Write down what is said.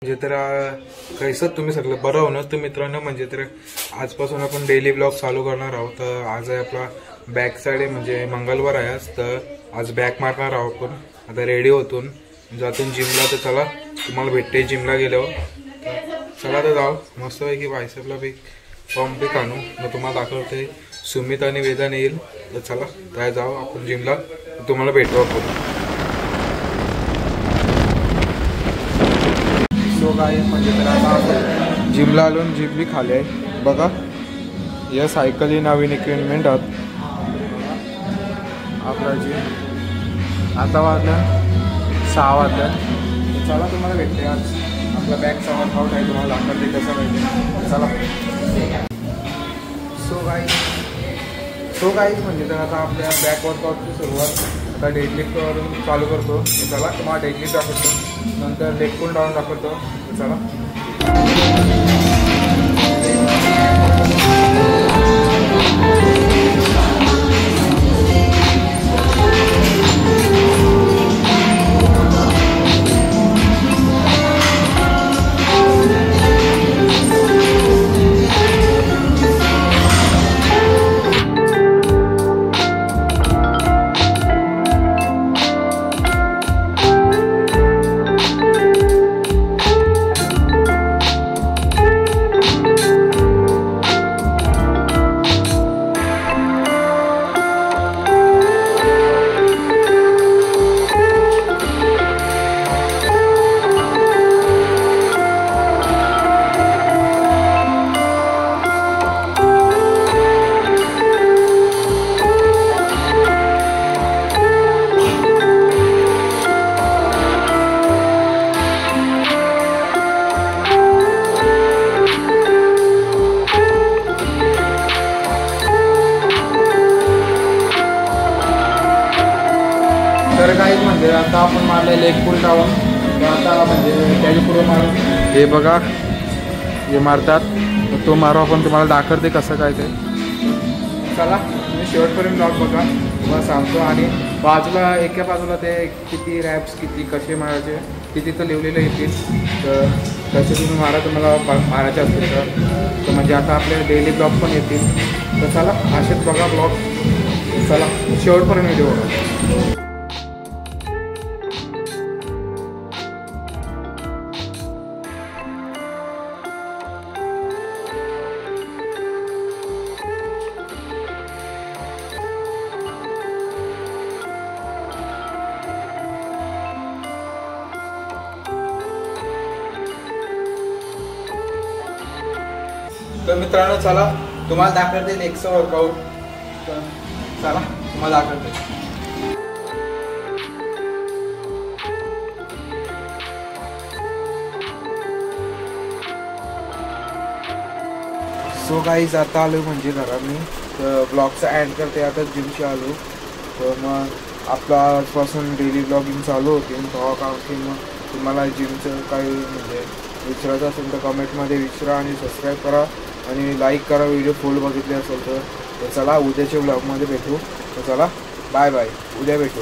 म्हणजे तर कैसं तुम्ही सगळं बरं होणार तर मित्रांनो, म्हणजे तर आजपासून आपण डेली ब्लॉग चालू करणार आहोत। तर आज आहे आपला बॅक साईड आहे, म्हणजे मंगळवार आहे आज, तर आज बॅक मारणार आहोत आपण। आता रेडी होतून जातून जिमला, तर चला तुम्हाला भेटते जिमला गेल्यावर। चला तर जाऊ मस्तपैकी बायसेपला बी पंप बी काढू, मग तुम्हाला दाखवते सुमित आणि वेदान येईल। तर चला काय जाऊ आपण जिमला, तुम्हाला भेटू आपण। सो गाइस म्हणजे तर आता आपण जिमला आलो, जिम बी खाली आहे बघा। या सायकल ही नवीन इक्विपमेंट आहात आपला जिम। आता वाजलं 6 वाजलं, चला तुम्हाला भेटते आज आपला बॅकचा वर्कआउट आहे, तुम्हाला दाखवते कसं पाहिजे चला। सो गाइस म्हणजे तर आता आपल्या बॅक वर्कआउटची सुरुवात आता डेडलिफ्टवरून चालू करतो। चला तुम्हाला डेडलिफ्ट दाखवतो, नंतर लेग पुल डाऊन दाखवतो। चला तर काहीच म्हणजे आता आपण मारले लेग पुल डाऊन, आता म्हणजे त्याच्या पुढे मारून हे बघा हे मारतात, तो मारू आपण, तुम्हाला दाखवते कसं काय ते। चला तुम्ही शेवटपर्यंत ब्लॉग बघा, तुम्हाला सांगतो। आणि बाजूला एका बाजूला ते किती रॅप्स किती कसे मारायचे किती तर लिहिलेलं येतील, तर तसे तुम्ही मारा तुम्हाला मारायचे असतील तर म्हणजे आता आपले डेली ब्लॉग पण येतील। तर चला असेच बघा ब्लॉग, चला शेवटपर्यंत व्हिडिओ बघा। तर मित्रांनो चला तुम्हाला दाखवते लेगचं वर्कआउट, तर चला तुम्हाला दाखवते। सो गाईज आता आलो म्हणजे घरात मी, तर ब्लॉगचा एंड करते आता जिमशी आलो। तर मग आपला आजपासून डेली ब्लॉगिंग चालू होतील, तेव्हा का की मग तुम्हाला जिमचं काही म्हणजे विचारायचं असेल तर कमेंटमध्ये विचारा आणि सबस्क्राईब करा आणि लाईक करा व्हिडिओ फुल बघितले असेल तर। चला उद्याच्या ब्लॉगमध्ये भेटू, तर चला बाय बाय, उद्या भेटू।